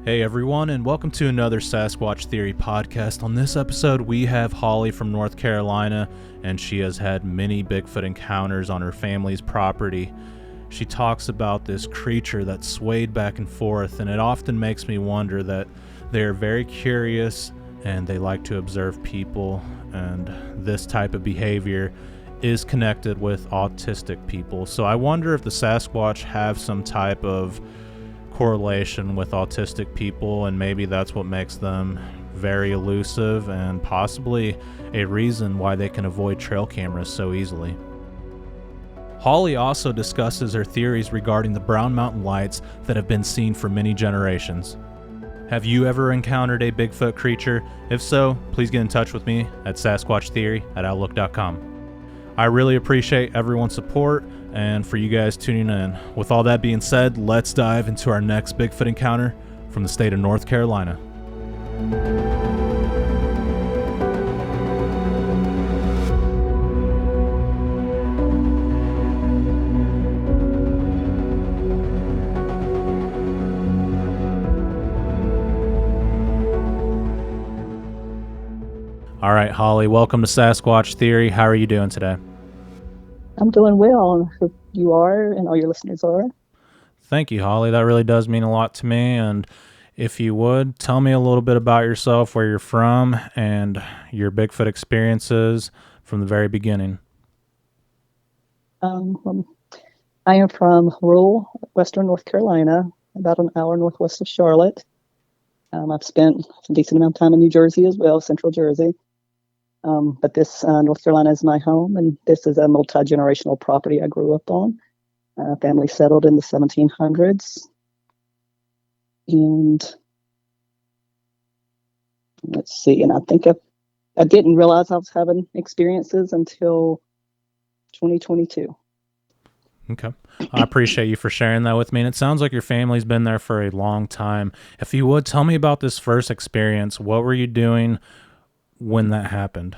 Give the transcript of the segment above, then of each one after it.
Hey everyone, and welcome to another Sasquatch Theory podcast. On this episode, we have Holly from North Carolina, and she has had many Bigfoot encounters on her family's property. She talks about this creature that swayed back and forth, and it often makes me wonder that they're very curious and they like to observe people, and this type of behavior is connected with autistic people. So I wonder if the Sasquatch have some type of correlation with autistic people, and maybe that's what makes them very elusive and possibly a reason why they can avoid trail cameras so easily. Holly also discusses her theories regarding the Brown Mountain Lights that have been seen for many generations. Have you ever encountered a Bigfoot creature? If so, please get in touch with me at sasquatchtheory@outlook.com. I really appreciate everyone's support and for you guys tuning in. With all that being said, let's dive into our next Bigfoot encounter from the state of North Carolina. All right, Holly, welcome to Sasquatch Theory. How are you doing today? I'm doing well. I hope you are and all your listeners are. Thank you, Holly. That really does mean a lot to me. And if you would, tell me a little bit about yourself, where you're from, and your Bigfoot experiences from the very beginning. I am from rural western North Carolina, about an hour northwest of Charlotte. I've spent a decent amount of time in New Jersey as well, central Jersey. But this North Carolina is my home, and this is a multi-generational property I grew up on. Family settled in the 1700s. And let's see, and I think I didn't realize I was having experiences until 2022. Okay. I appreciate you for sharing that with me. And it sounds like your family's been there for a long time. If you would, tell me about this first experience. What were you doing when that happened?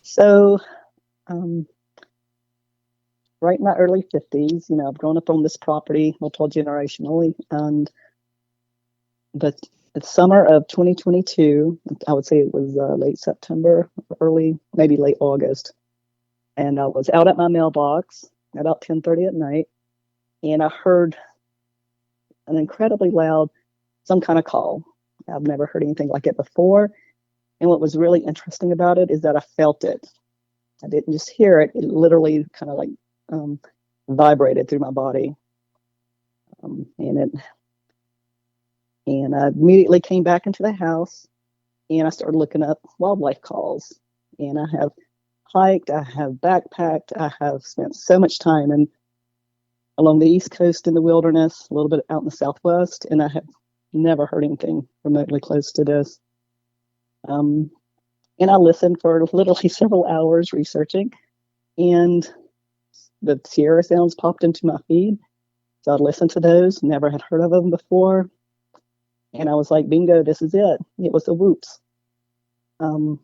So, right in my early 50s, I've grown up on this property multi-generationally, and but the summer of 2022, I would say it was late September, early, maybe late August, and I was out at my mailbox at about 10:30 at night, and I heard an incredibly loud, some kind of call. I've never heard anything like it before. And what was really interesting about it is that I felt it. I didn't just hear it. It literally kind of like vibrated through my body. And I immediately came back into the house, and I started looking up wildlife calls. And I have hiked, I have backpacked, I have spent so much time along the East Coast in the wilderness, a little bit out in the Southwest, and I have never heard anything remotely close to this. And I listened for literally several hours researching, and the Sierra sounds popped into my feed. So I listened to those, never had heard of them before. And I was like, bingo, this is it. It was the whoops. But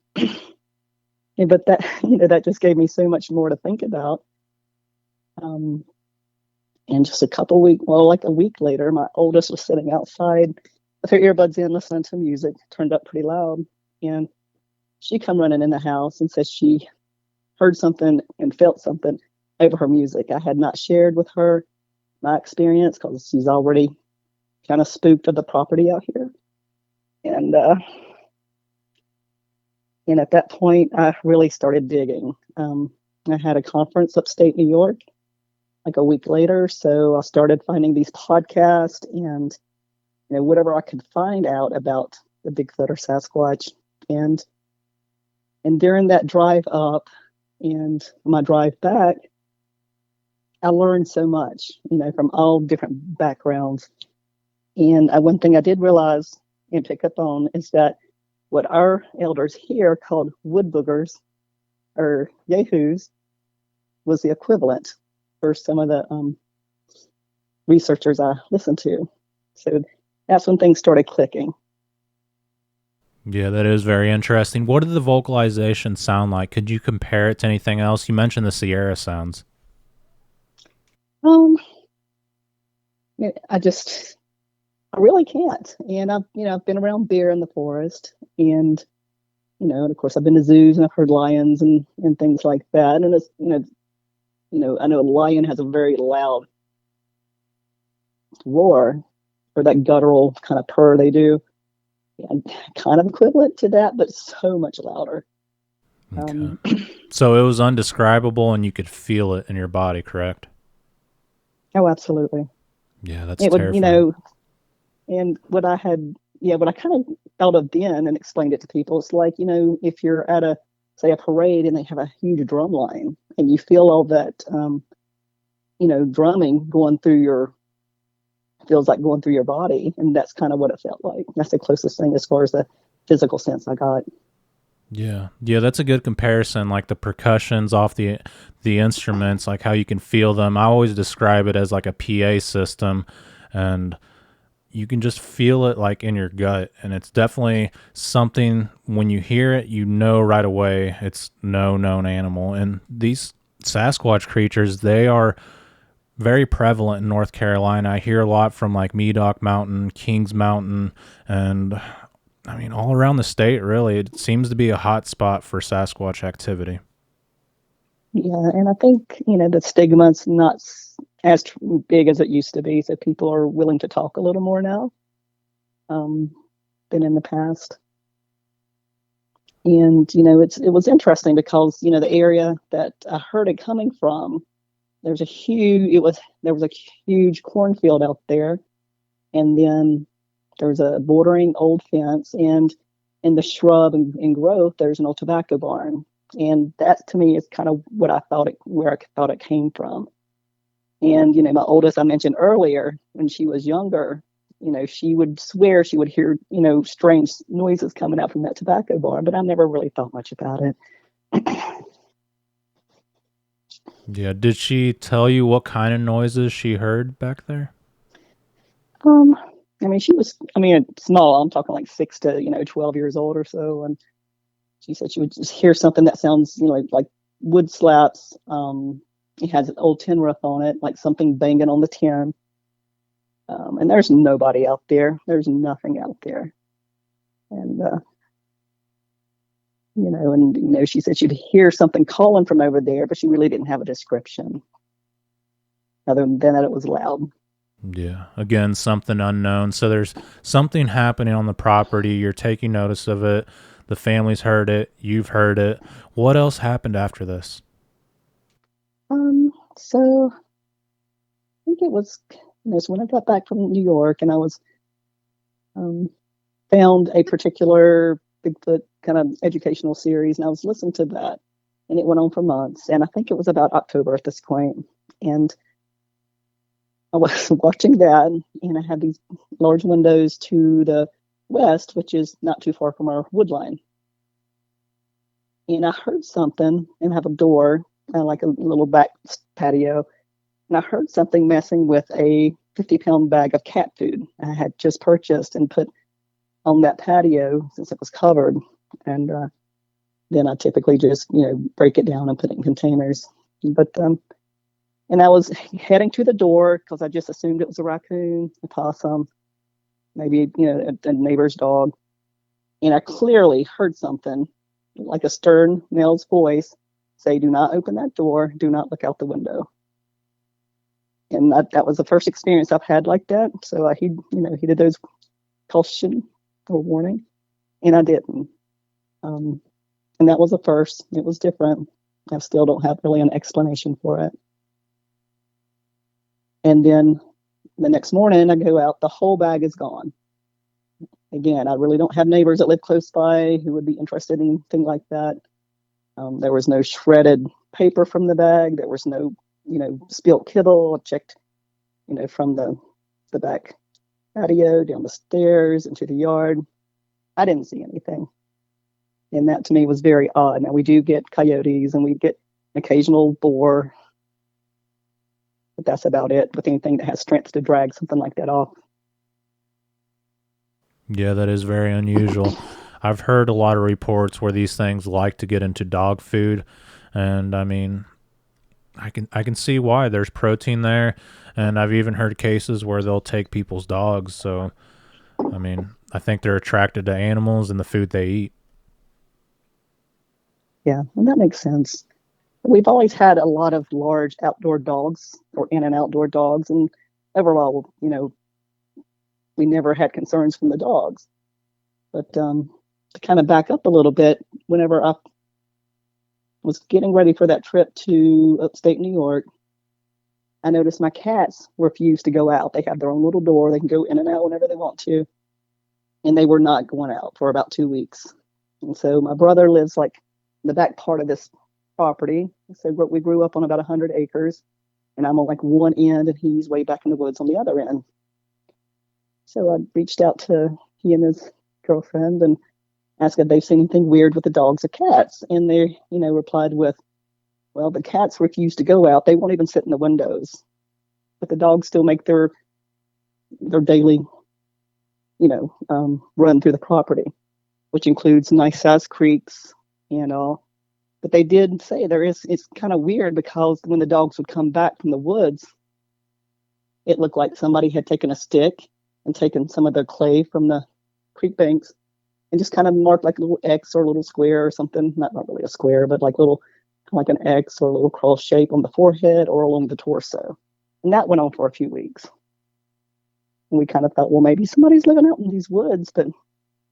that just gave me so much more to think about. And just like a week later, my oldest was sitting outside with her earbuds in, listening to music, turned up pretty loud. And she come running in the house and says she heard something and felt something over her music. I had not shared with her my experience because she's already kind of spooked of the property out here. And at that point, I really started digging. I had a conference upstate New York like a week later, so I started finding these podcasts and whatever I could find out about the Bigfoot or Sasquatch. And during that drive up and my drive back, I learned so much, from all different backgrounds. And one thing I did realize and pick up on is that what our elders here called wood boogers or yahoos was the equivalent for some of the researchers I listened to. So that's when things started clicking. Yeah, that is very interesting. What did the vocalization sound like? Could you compare it to anything else? You mentioned the Sierra sounds. I really can't. And I've been around bear in the forest, and and of course I've been to zoos and I've heard lions and things like that. And it's I know a lion has a very loud roar, or that guttural kind of purr they do. And kind of equivalent to that, but so much louder. Okay. So it was undescribable, and you could feel it in your body, correct? Oh, absolutely. Yeah, that's It would, terrifying. and what I kind of thought of then and explained it to people, it's like, if you're at say a parade and they have a huge drum line and you feel all that, drumming feels like going through your body. And that's kind of what it felt like. That's the closest thing as far as the physical sense I got. Yeah, that's a good comparison. Like the percussions off the instruments, like how you can feel them. I always describe it as like a PA system, and you can just feel it like in your gut. And it's definitely something, when you hear it, you know right away it's no known animal. And these Sasquatch creatures, they are very prevalent in North Carolina. I hear a lot from like Medoc Mountain, Kings Mountain, and I mean all around the state. Really, it seems to be a hot spot for Sasquatch activity. Yeah, and I think the stigma's not as big as it used to be, so people are willing to talk a little more now um, than in the past. And it was interesting because the area that I heard it coming from, there was a huge cornfield out there, and then there was a bordering old fence, and in the shrub and growth, there's an old tobacco barn. And that to me is kind of where I thought it came from. And my oldest, I mentioned earlier, when she was younger, she would swear she would hear strange noises coming out from that tobacco barn, but I never really thought much about it. Yeah, did she tell you what kind of noises she heard back there? Um, small. I'm talking like 6 to 12 years old or so, and she said she would just hear something that sounds like wood slats. It has an old tin roof on it, like something banging on the tin. And there's nobody out there. There's nothing out there. And she said she'd hear something calling from over there, but she really didn't have a description other than that it was loud. Yeah, again, something unknown. So there's something happening on the property. You're taking notice of it. The family's heard it. You've heard it. What else happened after this? So I think it was, so when I got back from New York and I was found a particular Bigfoot kind of educational series, and I was listening to that, and it went on for months. And I think it was about October at this point, and I was watching that, and I had these large windows to the west, which is not too far from our wood line. And I heard something, and I have a door, like a little back patio, and I heard something messing with a 50-pound bag of cat food I had just purchased and put on that patio since it was covered. And then I typically just, break it down and put it in containers. But and I was heading to the door because I just assumed it was a raccoon, a possum, maybe a neighbor's dog. And I clearly heard something like a stern male's voice say, "Do not open that door. Do not look out the window." And that was the first experience I've had like that. So I heeded those caution or warning, and I didn't. And that was the first. It was different. I still don't have really an explanation for it. And then the next morning I go out, the whole bag is gone. Again, I really don't have neighbors that live close by who would be interested in anything like that. There was no shredded paper from the bag. There was no, spilt kibble. I checked, from the back patio down the stairs into the yard. I didn't see anything. And that to me was very odd. Now we do get coyotes and we get occasional boar, but that's about it with anything that has strength to drag something like that off. Yeah, that is very unusual. I've heard a lot of reports where these things like to get into dog food, and I mean, I can see why. There's protein there, and I've even heard cases where they'll take people's dogs. So I mean, I think they're attracted to animals and the food they eat. Yeah, and that makes sense. We've always had a lot of large outdoor dogs or in and outdoor dogs, and overall, we never had concerns from the dogs. But to kind of back up a little bit, whenever I was getting ready for that trip to upstate New York, I noticed my cats refused to go out. They have their own little door. They can go in and out whenever they want to. And they were not going out for about 2 weeks. And so my brother lives like in the back part of this property. So we grew up on about 100 acres. And I'm on like one end and he's way back in the woods on the other end. So I reached out to he and his girlfriend and asked if they've seen anything weird with the dogs or cats. And they, replied with, well, the cats refuse to go out. They won't even sit in the windows. But the dogs still make their daily, run through the property, which includes nice sized creeks and all. But they did say it's kind of weird because when the dogs would come back from the woods, it looked like somebody had taken a stick and taken some of the clay from the creek banks and just kind of marked like a little X or a little square or something. Not really a square, but like an X or a little cross shape on the forehead or along the torso. And that went on for a few weeks. And we kind of thought, well, maybe somebody's living out in these woods, but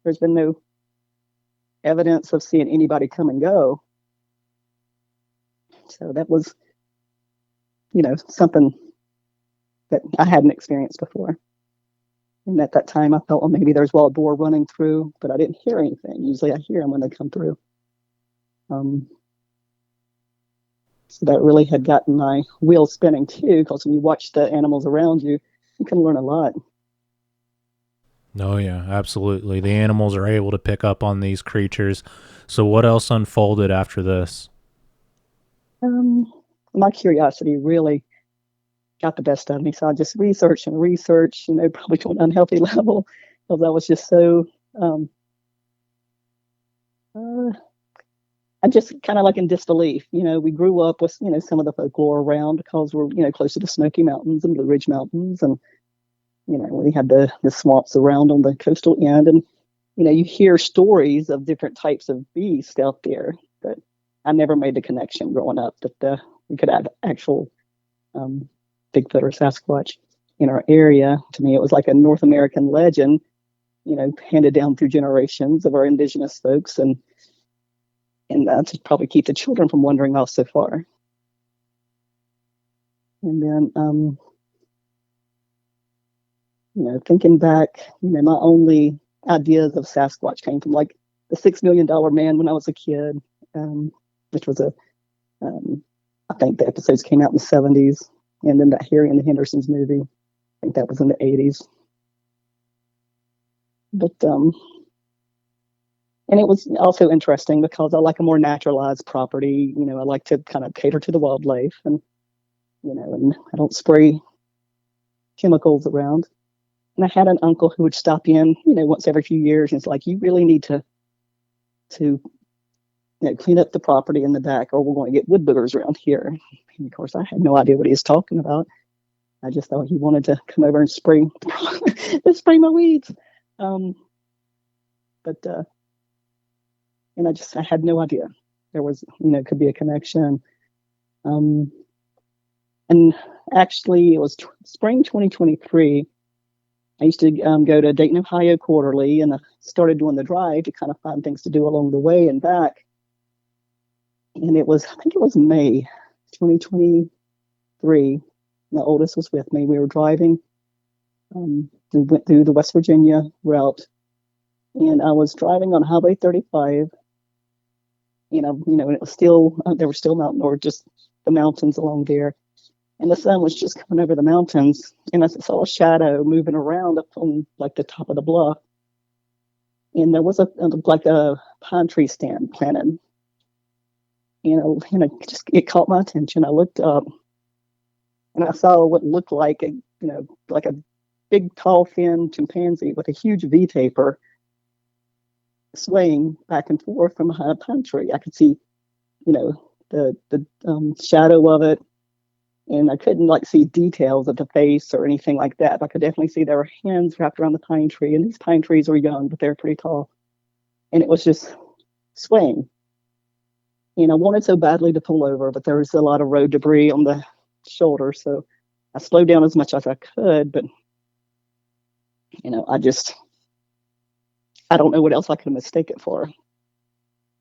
there's been no evidence of seeing anybody come and go. So that was, something that I hadn't experienced before. And at that time, I thought, well, maybe there's wild boar running through, but I didn't hear anything. Usually I hear them when they come through. So that really had gotten my wheels spinning too, because when you watch the animals around you, you can learn a lot. Oh, yeah, absolutely. The animals are able to pick up on these creatures. So what else unfolded after this? My curiosity really got the best of me. So I just researched, probably to an unhealthy level, because I was just so, I'm just kind of like in disbelief. We grew up with, some of the folklore around because we're, close to the Smoky Mountains and Blue Ridge Mountains. And, we had the swamps around on the coastal end. And, you hear stories of different types of beasts out there. But I never made the connection growing up that we could have actual Bigfoot or Sasquatch in our area. To me, it was like a North American legend, handed down through generations of our indigenous folks. And to probably keep the children from wandering off so far. And then, thinking back, my only ideas of Sasquatch came from like the $6 Million Man when I was a kid, which was I think the episodes came out in the 70s. And then that Harry and the Hendersons movie, I think that was in the 80s. But, and it was also interesting because I like a more naturalized property. I like to kind of cater to the wildlife and, and I don't spray chemicals around. And I had an uncle who would stop in, once every few years. And it's like, you really need to clean up the property in the back or we're going to get wood boogers around here. And of course, I had no idea what he was talking about. I just thought he wanted to come over and spray my weeds. But and I had no idea there was, could be a connection. And actually, it was spring 2023. I used to go to Dayton, Ohio quarterly, and I started doing the drive to kind of find things to do along the way and back. And I think it was May 2023. My oldest was with me. We were driving. We went through the West Virginia route, and I was driving on Highway 35. And it was still, there were still just the mountains along there. And the sun was just coming over the mountains. And I saw a shadow moving around up on like the top of the bluff. And there was like a pine tree stand planted. It caught my attention. I looked up and I saw what looked like like a big, tall, thin chimpanzee with a huge V taper swaying back and forth from behind a pine tree. I could see, the shadow of it. And I couldn't like see details of the face or anything like that. But I could definitely see there were hands wrapped around the pine tree, and these pine trees were young, but they're pretty tall. And it was just swaying. And I wanted so badly to pull over, but there was a lot of road debris on the shoulder, so I slowed down as much as I could. But I don't know what else I could mistake it for.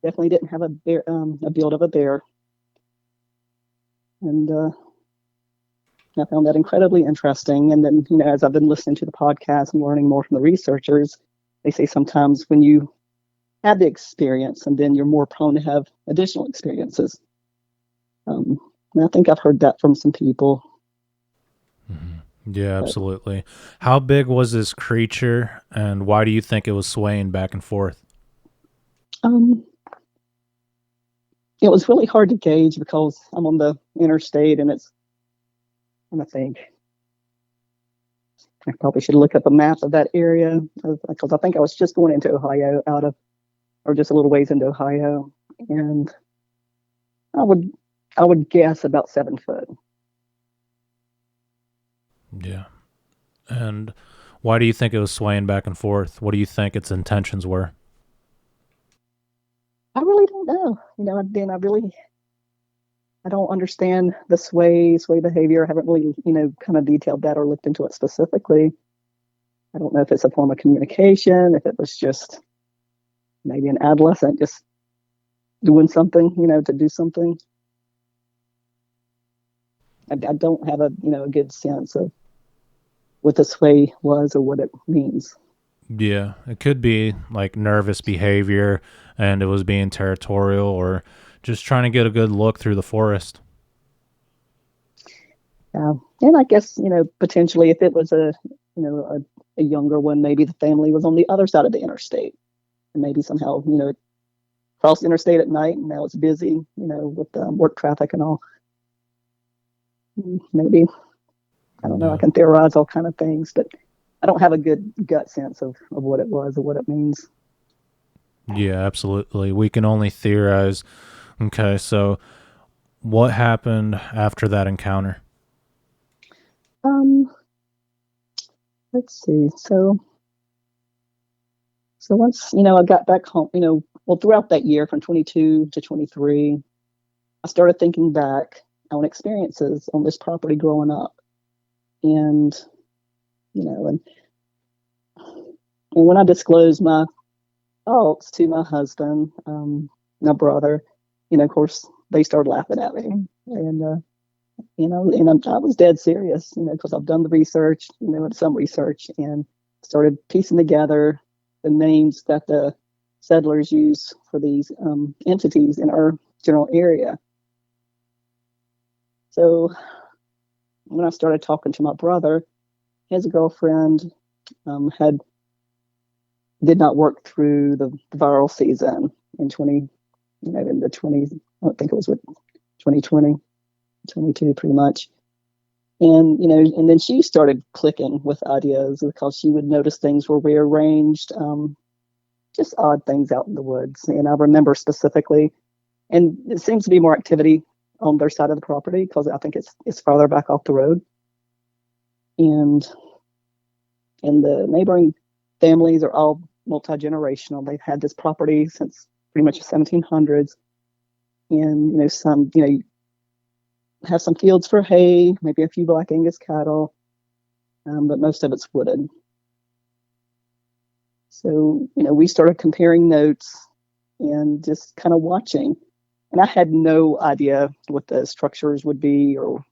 Definitely didn't have a bear, a build of a bear, and I found that incredibly interesting. And then, as I've been listening to the podcast and learning more from the researchers, they say sometimes when you have the experience, and then you're more prone to have additional experiences. And I think I've heard that from some people. Mm-hmm. Yeah, absolutely. How big was this creature, and why do you think it was swaying back and forth? It was really hard to gauge because I'm on the interstate, and I think I probably should look up a map of that area, because I think I was just going into Ohio or just a little ways into Ohio, and I would guess about 7 foot. Yeah. And why do you think it was swaying back and forth? What do you think its intentions were? I really don't know. I don't understand the sway behavior. I haven't really, kind of detailed that or looked into it specifically. I don't know if it's a form of communication, if it was just maybe an adolescent just doing something, to do something. I don't have a good sense of what the sway was or what it means. Yeah, it could be like nervous behavior, and it was being territorial, or just trying to get a good look through the forest. And I guess, potentially if it was a younger one, maybe the family was on the other side of the interstate, and maybe somehow, it crossed the interstate at night, and now it's busy, with work traffic and all. Maybe, I don't know. I can theorize all kind of things, but I don't have a good gut sense of what it was or what it means. Yeah, absolutely. We can only theorize. Okay, so what happened after that encounter? Let's see. So once, I got back home, throughout that year from 22 to 23, I started thinking back on experiences on this property growing up. And, and when I disclosed my thoughts to my husband, my brother, of course, they started laughing at me. And, I was dead serious, because I've done the research, some research, and started piecing together the names that the settlers use for these entities in our general area. So when I started talking to my brother, his girlfriend did not work through the viral season in in the 20s. I don't think it was with 2020, 22, pretty much. And, and then she started clicking with ideas because she would notice things were rearranged, just odd things out in the woods. And I remember specifically, and it seems to be more activity on their side of the property because I think it's farther back off the road. And the neighboring families are all multi-generational. They've had this property since pretty much the 1700s. And, some, have some fields for hay, maybe a few Black Angus cattle, but most of it's wooded. So, we started comparing notes and just kind of watching. And I had no idea what the structures would be or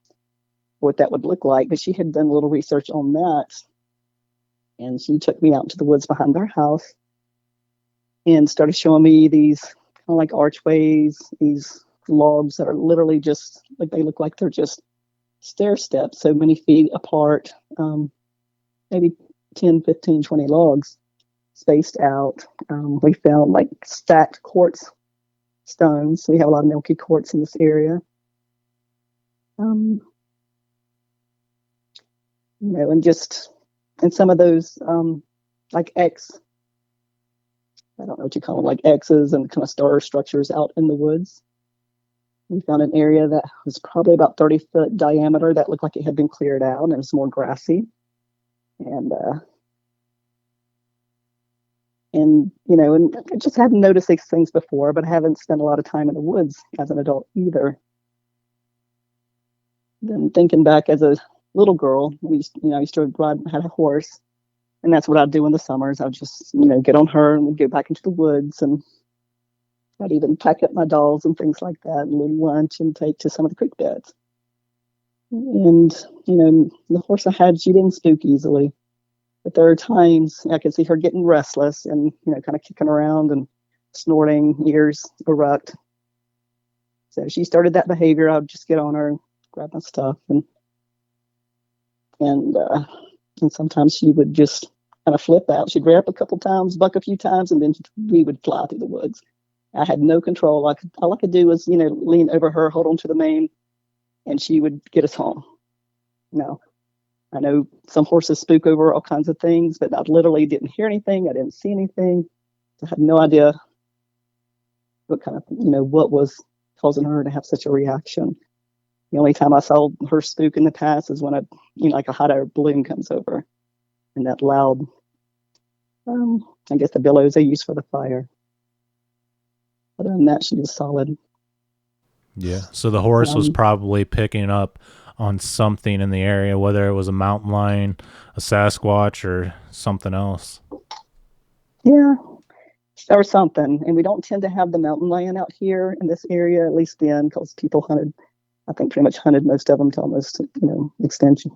what that would look like, but she had done a little research on that. And she took me out into the woods behind their house and started showing me these kind of like archways, these logs that are literally just like, they look like they're just stair steps, so many feet apart, maybe 10, 15, 20 logs spaced out. We found like stacked quartz stones. We have a lot of milky quartz in this area. And some of those like I don't know what you call them, like X's and kind of star structures out in the woods. We found an area that was probably about 30-foot diameter that looked like it had been cleared out, and it was more grassy. And I just hadn't noticed these things before, but I haven't spent a lot of time in the woods as an adult either. Then thinking back as a little girl, I used to ride, had a horse, and that's what I'd do in the summers. I'd just, get on her and we'd go back into the woods, and I'd even pack up my dolls and things like that, and a little lunch, and take to some of the creek beds. And, the horse I had, she didn't spook easily. But there are times I could see her getting restless and, kind of kicking around and snorting, ears erect. So she started that behavior. I would just get on her, grab my stuff, and sometimes she would just kind of flip out. She'd rear up a couple times, buck a few times, and then we would fly through the woods. I had no control. All I could do was, lean over her, hold on to the mane, and she would get us home. I know some horses spook over all kinds of things, but I literally didn't hear anything. I didn't see anything. I had no idea what kind of, what was causing her to have such a reaction. The only time I saw her spook in the past is when like a hot air balloon comes over, and that loud, I guess the billows they use for the fire. Other than that, she was solid. Yeah. So the horse was probably picking up on something in the area, whether it was a mountain lion, a Sasquatch, or something else. Yeah, or something. And we don't tend to have the mountain lion out here in this area, at least then, because people hunted, I think pretty much hunted most of them to almost, extinction.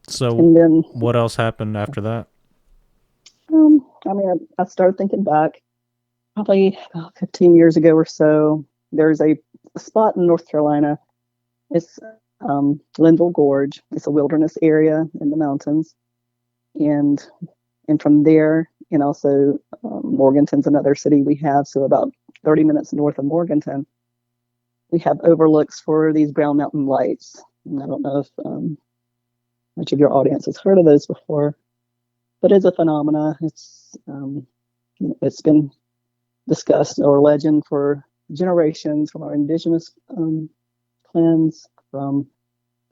So and then, what else happened after that? I started thinking back probably 15 years ago or so. There's a spot in North Carolina. It's Linville Gorge. It's a wilderness area in the mountains, and from there, and also Morganton's another city we have. So about 30 minutes north of Morganton, we have overlooks for these brown mountain lights. And I don't know if much of your audience has heard of those before, but it's a phenomena. It's been discussed or legend for generations from our indigenous clans, from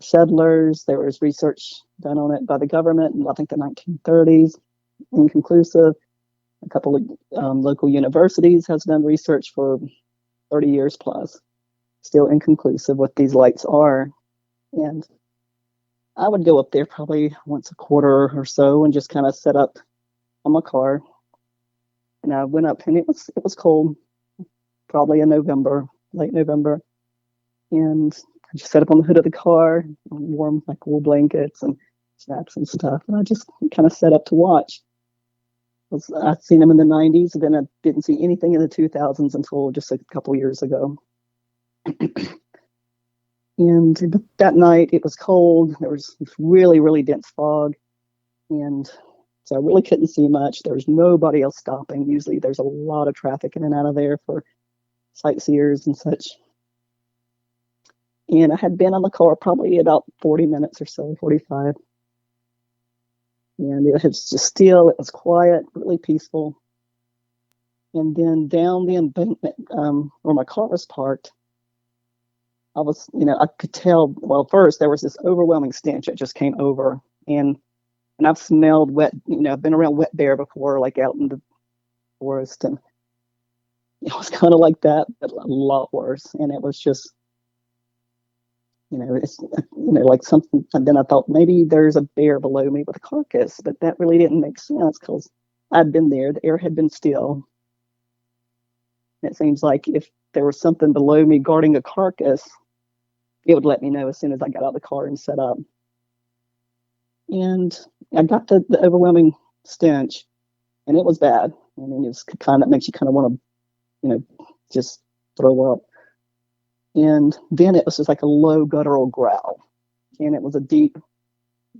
settlers. There was research done on it by the government in, I think, the 1930s, inconclusive. A couple of local universities has done research for 30 years plus, still inconclusive what these lights are. And I would go up there probably once a quarter or so and just kind of set up on my car. And I went up, and it was cold, probably in November, late November. And I just set up on the hood of the car, warm like wool blankets and snacks and stuff. And I just kind of set up to watch. I'd seen them in the 90s, and then I didn't see anything in the 2000s until just a couple years ago. And that night it was cold. There was really, really dense fog. And so I really couldn't see much. There was nobody else stopping. Usually there's a lot of traffic in and out of there for sightseers and such. And I had been on the car probably about 40 minutes or so, 45. And it was just still, it was quiet, really peaceful. And then down the embankment where my car was parked, I was, I could tell, well, first there was this overwhelming stench that just came over. And I've smelled wet, I've been around wet bear before, like out in the forest. And it was kind of like that, but a lot worse. And it was just, it's, like something. And then I thought maybe there's a bear below me with a carcass, but that really didn't make sense because I'd been there. The air had been still. And it seems like if there was something below me guarding a carcass, it would let me know as soon as I got out of the car and set up. And I got the overwhelming stench, and it was bad. I mean, it's kind of makes you kind of want to, just throw up. And then it was just like a low guttural growl, and it was a deep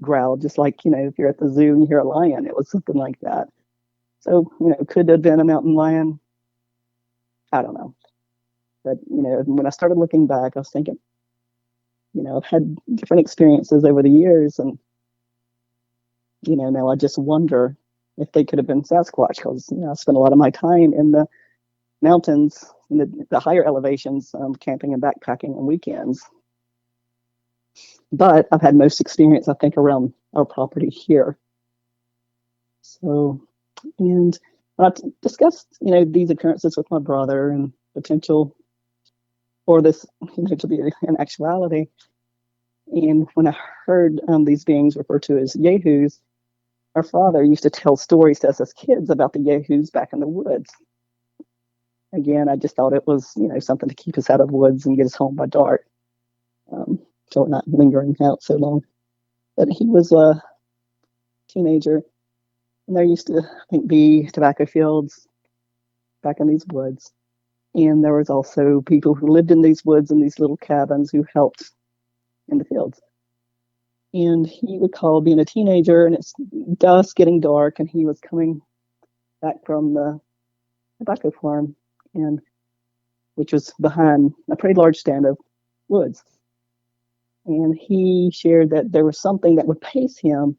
growl, just like, if you're at the zoo and you hear a lion, it was something like that. So, could have been a mountain lion. I don't know. But, when I started looking back, I was thinking, I've had different experiences over the years, and, now I just wonder if they could have been Sasquatch, because, I spent a lot of my time in the mountains in the higher elevations, camping and backpacking on weekends. But I've had most experience, I think, around our property here. So, and I discussed, these occurrences with my brother and potential for this, to be an actuality. And when I heard these beings referred to as yahoos, our father used to tell stories to us as kids about the yahoos back in the woods. Again, I just thought it was, something to keep us out of woods and get us home by dark. So we're not lingering out so long. But he was a teenager, and there used to, I think, be tobacco fields back in these woods. And there was also people who lived in these woods in these little cabins who helped in the fields. And he recalled being a teenager, and it's dusk, getting dark, and he was coming back from the tobacco farm, and which was behind a pretty large stand of woods. And he shared that there was something that would pace him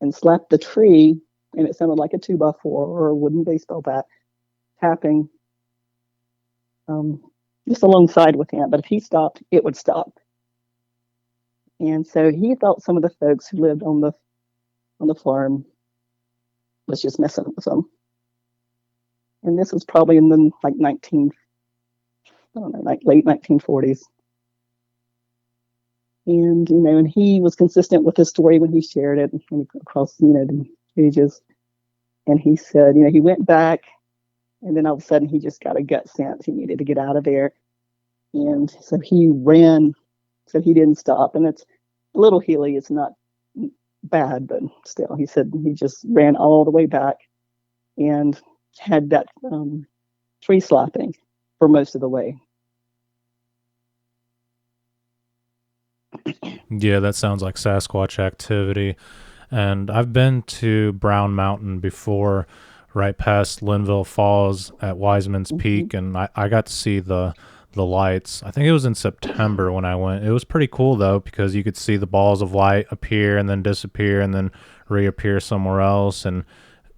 and slap the tree, and it sounded like a 2x4 or a wooden baseball bat tapping just alongside with him. But if he stopped, it would stop. And so he thought some of the folks who lived on the farm was just messing with them. And this was probably in the late 1940s. And, and he was consistent with his story when he shared it across, the pages. And he said, he went back, and then all of a sudden he just got a gut sense. He needed to get out of there. And so he ran, so he didn't stop. And it's a little hilly. It's not bad, but still, he said he just ran all the way back and had that tree slapping for most of the way. Yeah, that sounds like Sasquatch activity. And I've been to Brown Mountain before, right past Linville Falls at Wiseman's Peak, and I got to see the lights. I think it was in September when I went. It was pretty cool, though, because you could see the balls of light appear and then disappear and then reappear somewhere else. And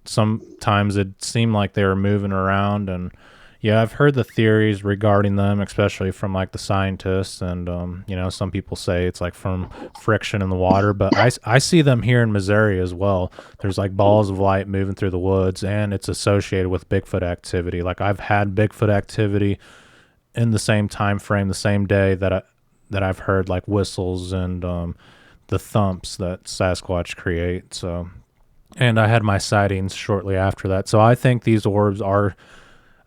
sometimes it seemed like they were moving around. And yeah, I've heard the theories regarding them, especially from like the scientists. And, some people say it's like from friction in the water. But I see them here in Missouri as well. There's like balls of light moving through the woods, and it's associated with Bigfoot activity. Like I've had Bigfoot activity in the same time frame, the same day that I've heard like whistles and the thumps that Sasquatch create. So, and I had my sightings shortly after that. So I think these orbs are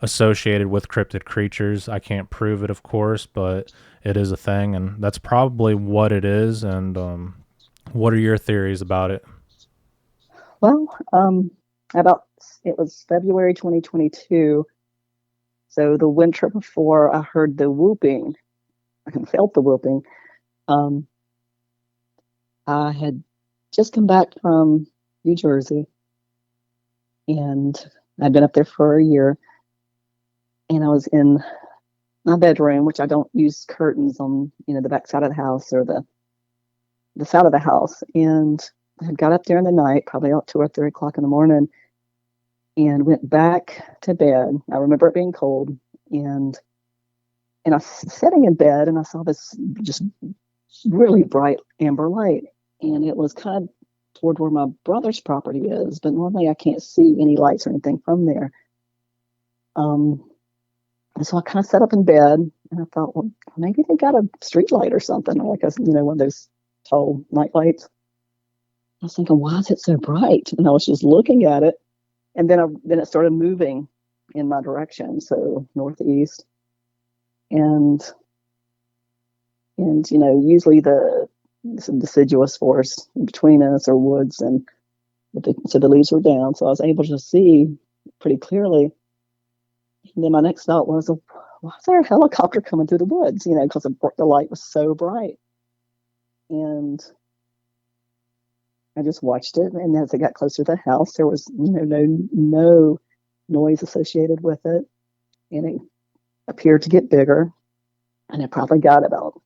associated with cryptid creatures. I can't prove it, of course, but it is a thing, and that's probably what it is. And what are your theories about it? Well, it was February 2022. So the winter before, I heard the whooping. I felt the whooping. I had just come back from New Jersey, and I'd been up there for a year. And I was in my bedroom, which I don't use curtains on, the back side of the house or the side of the house. And I had got up there in the night, probably about 2 or 3 o'clock in the morning, and went back to bed. I remember it being cold, and I was sitting in bed, and I saw this just really bright amber light, and it was kind of toward where my brother's property is, but normally I can't see any lights or anything from there. And so I kind of sat up in bed, and I thought, well, maybe they got a street light or something, or like one of those tall night lights. I was thinking, why is it so bright? And I was just looking at it, and then it started moving in my direction, so northeast. And usually some deciduous forest between us or woods, so the leaves were down, so I was able to see pretty clearly. And then my next thought was, why is there a helicopter coming through the woods? Because the light was so bright. And I just watched it. And as it got closer to the house, there was no noise associated with it. And it appeared to get bigger. And it probably got about,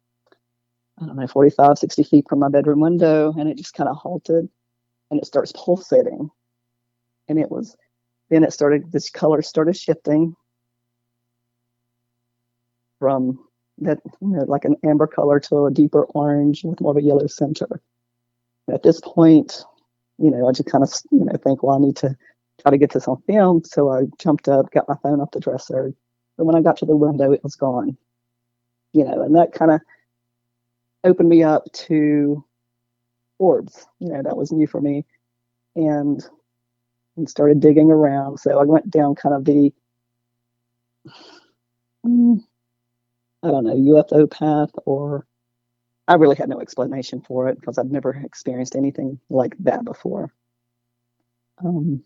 45, 60 feet from my bedroom window. And it just kind of halted. And it starts pulsating. And this color started shifting. from that, like an amber color to a deeper orange with more of a yellow center. At this point, I just kind of, think, well, I need to try to get this on film. So I jumped up, got my phone off the dresser. But when I got to the window, it was gone. And that kind of opened me up to orbs. That was new for me. And started digging around. So I went down kind of the, I don't know, UFO path, or I really had no explanation for it because I'd never experienced anything like that before. And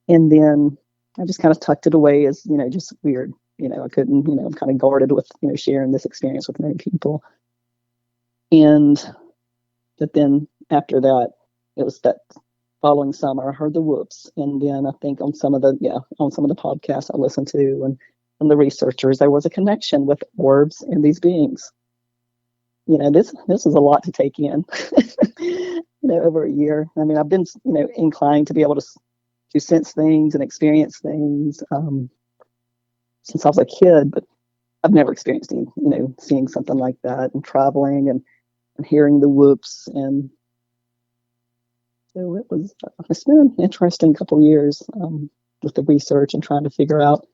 then I just kind of tucked it away as, just weird. I couldn't, I'm kind of guarded with, sharing this experience with many people. But then after that, it was that following summer, I heard the whoops. And then I think on some of the podcasts I listened to and the researchers, there was a connection with orbs and these beings. This is a lot to take in, over a year. I mean, I've been, inclined to be able to sense things and experience things since I was a kid, but I've never experienced, seeing something like that and traveling and hearing the whoops. And so it's been an interesting couple of years with the research and trying to figure out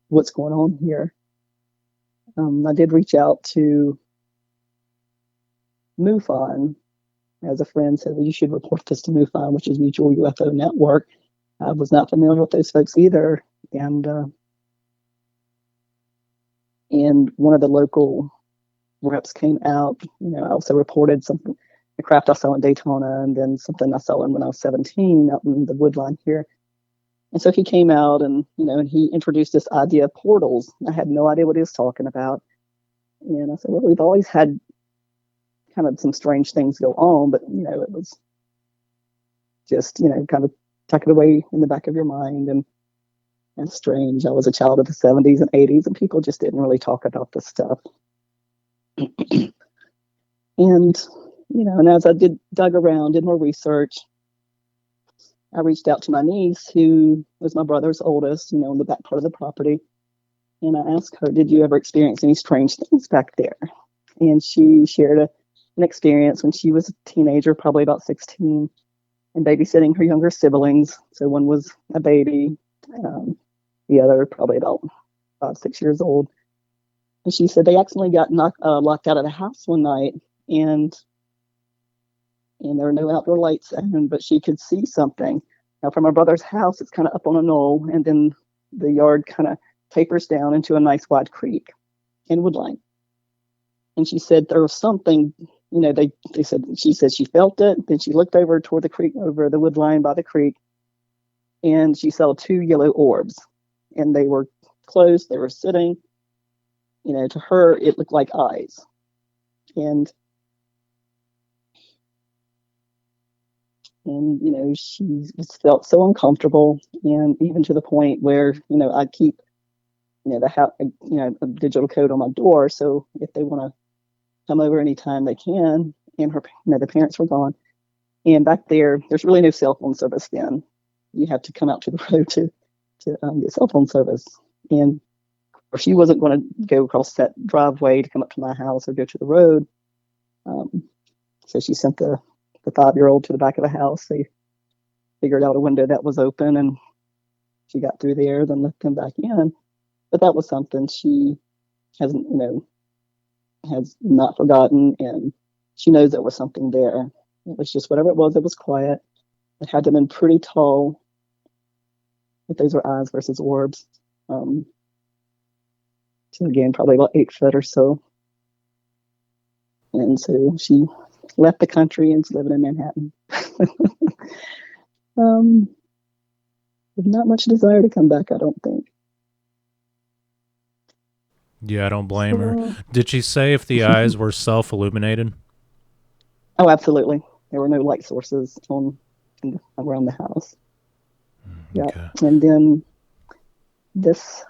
what's going on here. I did reach out to MUFON, as a friend said, well, you should report this to MUFON, which is Mutual UFO Network. I was not familiar with those folks either. And one of the local reps came out. I also reported something, the craft I saw in Daytona, and then something I saw when I was 17 out in the woodline here. And so he came out and he introduced this idea of portals. I had no idea what he was talking about. And I said, well, we've always had kind of some strange things go on, but, it was just, kind of tuck it away in the back of your mind. And strange. I was a child of the 70s and 80s, and people just didn't really talk about this stuff. And as I dug around, did more research, I reached out to my niece, who was my brother's oldest, in the back part of the property. And I asked her, did you ever experience any strange things back there? And she shared an experience when she was a teenager, probably about 16, and babysitting her younger siblings. So one was a baby, the other probably about 5, 6 years old. And she said they accidentally got locked out of the house one night, and there were no outdoor lights on, but she could see something. Now, from our brother's house, it's kind of up on a knoll, and then the yard kind of tapers down into a nice wide creek in woodline. And she said there was something, she said she felt it. Then she looked over toward the creek, over the woodline by the creek, and she saw 2 yellow orbs, and they were closed. They were sitting. To her, it looked like eyes. And she felt so uncomfortable, and even to the point where, I keep, a digital code on my door, so if they want to come over anytime they can. And her, the parents were gone, and back there's really no cell phone service then. You have to come out to the road to get cell phone service, and she wasn't going to go across that driveway to come up to my house or go to the road. So she sent the 5-year-old to the back of the house. They figured out a window that was open, and she got through there, then let them back in. But that was something she hasn't, has not forgotten, and she knows there was something there. It was just whatever it was quiet. It had to have been pretty tall, if those were eyes versus orbs. So again, probably about 8 foot or so. And so she left the country and is living in Manhattan. With not much desire to come back, I don't think. Yeah, I don't blame her. Did she say if the eyes were self-illuminated? Oh, absolutely. There were no light sources around the house. Yeah. Okay. And then this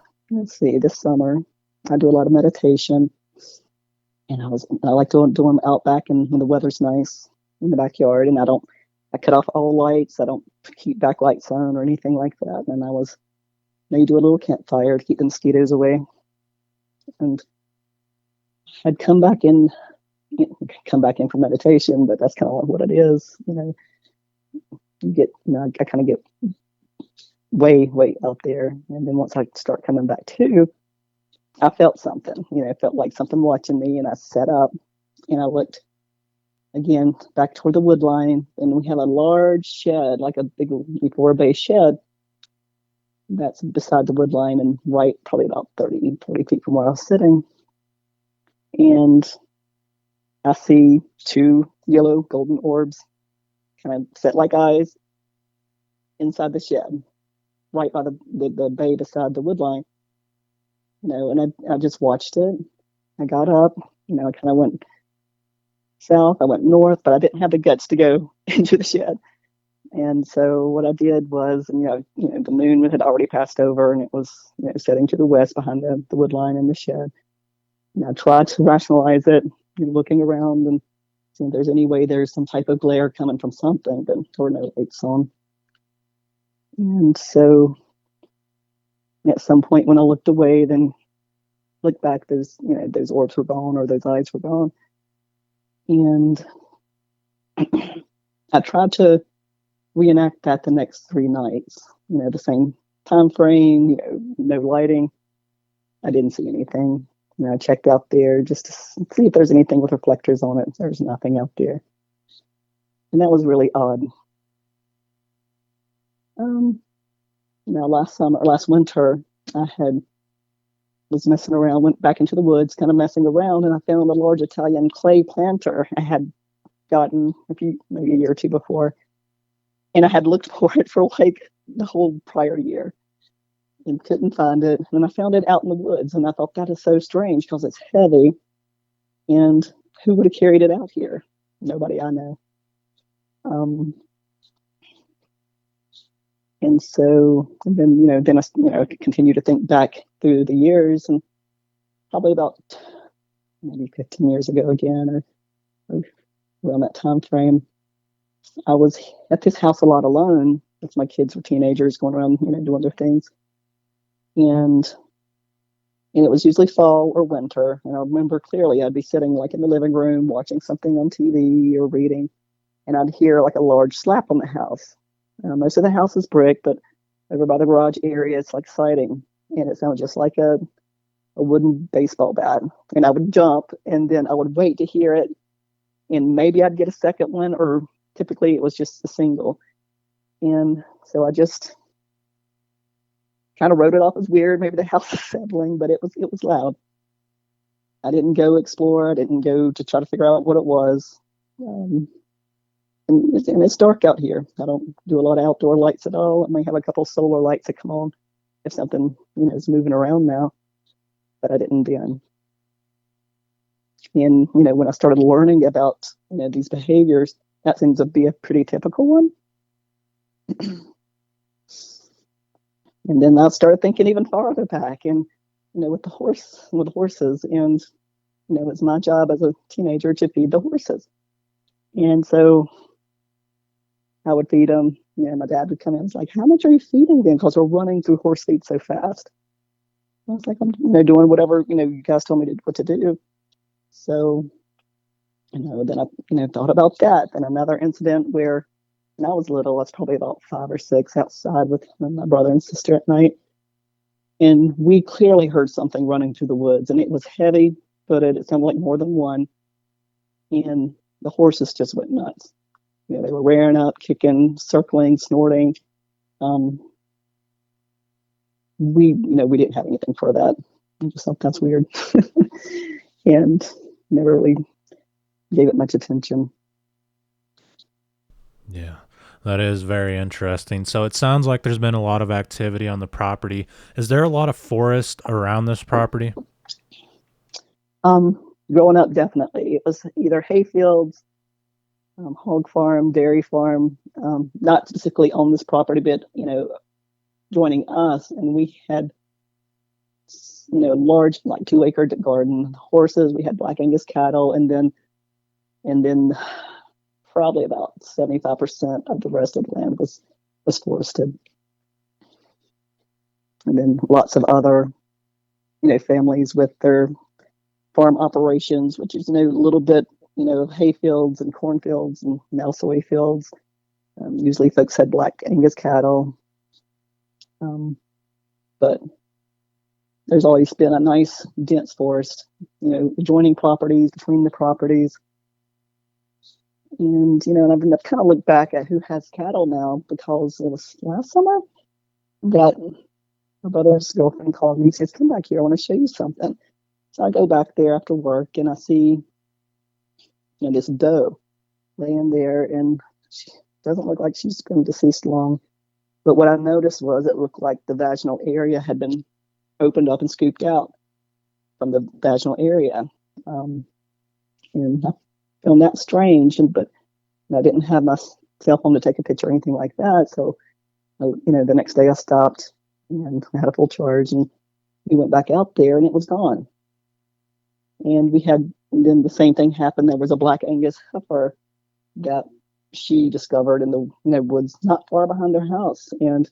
summer, I do a lot of meditation, and I like to do them out back, and when the weather's nice in the backyard, and I cut off all lights. I don't keep backlights on or anything like that. And you do a little campfire to keep the mosquitoes away. and I'd come back in for meditation, but that's kind of what it is. I kind of get way out there, and then once I start coming back to, I felt something. It felt like something watching me, and I sat up and I looked again back toward the wood line, and we have a large shed, like a big 4-bay shed that's beside the wood line and right probably about 40 feet from where I was sitting. And I see 2 yellow golden orbs kind of set like eyes inside the shed, right by the bay beside the wood line. And I just watched it. I got up, I kind of went south, I went north, but I didn't have the guts to go into the shed. And so what I did was, the moon had already passed over, and it was, setting to the west behind the wood line in the shed. And I tried to rationalize it, looking around and seeing if there's any way there's some type of glare coming from something, but there were no lights on. And so at some point when I looked away, then looked back, those orbs were gone, or those eyes were gone. And I tried to reenact that the next 3 nights, the same time frame, no lighting. I didn't see anything. I checked out there just to see if there's anything with reflectors on it. There's nothing out there. And that was really odd. Last winter, I was messing around, went back into the woods, kind of messing around, and I found a large Italian clay planter I had gotten maybe a year or 2 before. And I had looked for it for like the whole prior year and couldn't find it. And I found it out in the woods, and I thought, that is so strange because it's heavy. And who would have carried it out here? Nobody I know. And then I continued to think back through the years, and probably about maybe 15 years ago again, or around that time frame, I was at this house a lot alone as my kids were teenagers, going around, doing their things. And it was usually fall or winter. And I remember clearly I'd be sitting like in the living room watching something on TV or reading, and I'd hear like a large slap on the house. Most of the house is brick, but over by the garage area, it's like siding, and it sounded just like a wooden baseball bat. And I would jump, and then I would wait to hear it, and maybe I'd get a second one, or typically it was just a single. And so I just kind of wrote it off as weird. Maybe the house is settling, but it was loud. I didn't go explore. I didn't go to try to figure out what it was. And it's dark out here. I don't do a lot of outdoor lights at all. I may have a couple solar lights that come on if something is moving around now, but I didn't then. And when I started learning about these behaviors, that seems to be a pretty typical one. And then I started thinking even farther back, and with horses, and it's my job as a teenager to feed the horses. And so I would feed them. My dad would come in and was like, "How much are you feeding them?" Because we're running through horse feed so fast. I was like, "I'm doing whatever you guys told me what to do." So then I thought about that. And another incident where when I was little, I was probably about 5 or 6, outside with my brother and sister at night, and we clearly heard something running through the woods, and it was heavy-footed. It sounded like more than one, and the horses just went nuts. They were rearing up, kicking, circling, snorting. We didn't have anything for that. I just thought that's weird, and never really gave it much attention. Yeah, that is very interesting. So it sounds like there's been a lot of activity on the property. Is there a lot of forest around this property? Growing up, definitely. It was either hayfields, hog farm, dairy farm, not specifically on this property, but, joining us. And we had, large, like 2-acre garden, horses. We had Black Angus cattle, and then probably about 75% of the rest of the land was forested. And then lots of other families with their farm operations, which is, a little bit, of hay fields and cornfields and now soy fields. Usually folks had black Angus cattle. But there's always been a nice dense forest, adjoining properties, between the properties. And, I've kind of looked back at who has cattle now, because it was last summer that my brother's girlfriend called me and says, "Come back here, I want to show you something." So I go back there after work and I see, this doe laying there, and she doesn't look like she's been deceased long. But what I noticed was it looked like the vaginal area had been opened up and scooped out from the vaginal area. And I found that strange, but I didn't have my cell phone to take a picture or anything like that. So, the next day I stopped and I had a full charge, and we went back out there and it was gone. And then the same thing happened. There was a black Angus heifer that she discovered in the woods not far behind her house. And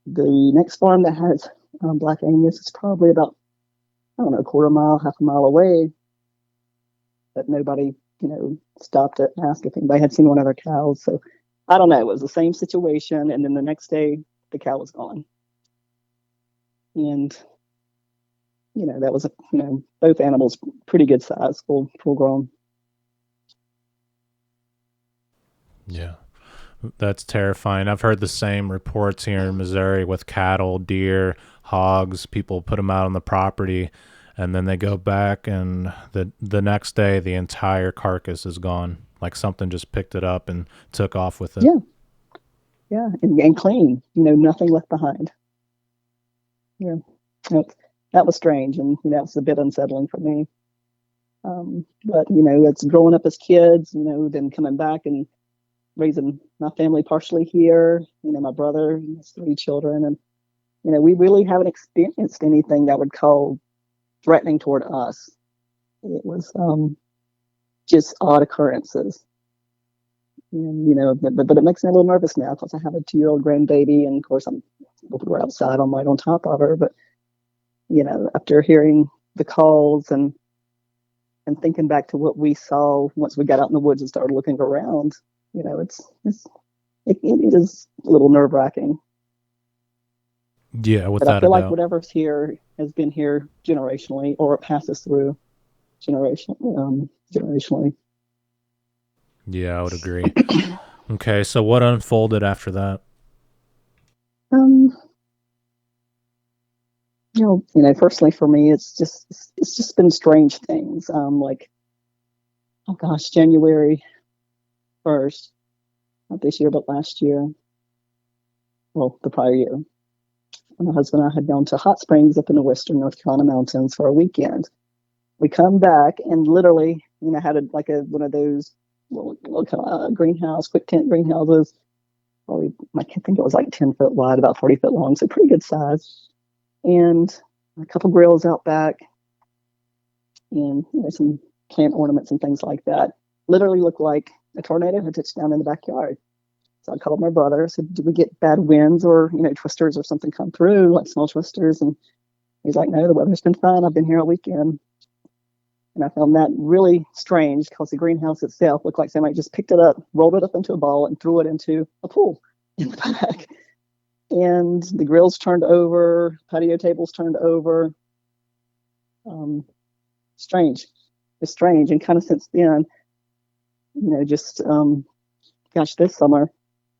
the next farm that has black Angus is probably about, I don't know, a quarter mile, half a mile away. But nobody, stopped it and asked if anybody had seen one of their cows. So I don't know. It was the same situation. And then the next day, the cow was gone. And, that was, both animals pretty good size, full grown. Yeah, that's terrifying. I've heard the same reports here in Missouri with cattle, deer, hogs. People put them out on the property, and then they go back, and the next day, the entire carcass is gone. Like something just picked it up and took off with it. Yeah, and clean. Nothing left behind. Yeah, that was strange, and that was a bit unsettling for me. But it's growing up as kids. Then coming back and raising my family partially here. My brother has 3 children, and we really haven't experienced anything that would call threatening toward us. It was just odd occurrences. And, but it makes me a little nervous now because I have a 2-year-old grandbaby, and of course we're outside. I'm right on top of her. But after hearing the calls and thinking back to what we saw once we got out in the woods and started looking around, it is a little nerve-wracking. Yeah, without but I feel a like doubt. whatever's here has been here generationally, or it passes through generationally. Yeah, I would agree. Okay, so what unfolded after that? Personally for me, it's just been strange things. Like, oh gosh, January 1st, not this year, but last year. Well, the prior year. My husband and I had gone to hot springs up in the western North Carolina mountains for a weekend. We come back and literally, had one of those little greenhouse, quick tent greenhouses. Probably, I think it was like 10 foot wide, about 40 foot long, so pretty good size. And a couple grills out back, and some plant ornaments and things like that. Literally looked like a tornado had touched down in the backyard. So I called my brother. I said, "Did we get bad winds or twisters or something come through, like small twisters?" And he's like, "No, the weather's been fine. I've been here all weekend." And I found that really strange because the greenhouse itself looked like somebody just picked it up, rolled it up into a ball, and threw it into a pool in the back. And the grills turned over, patio tables turned over. Strange. It's strange. And kind of since then, this summer,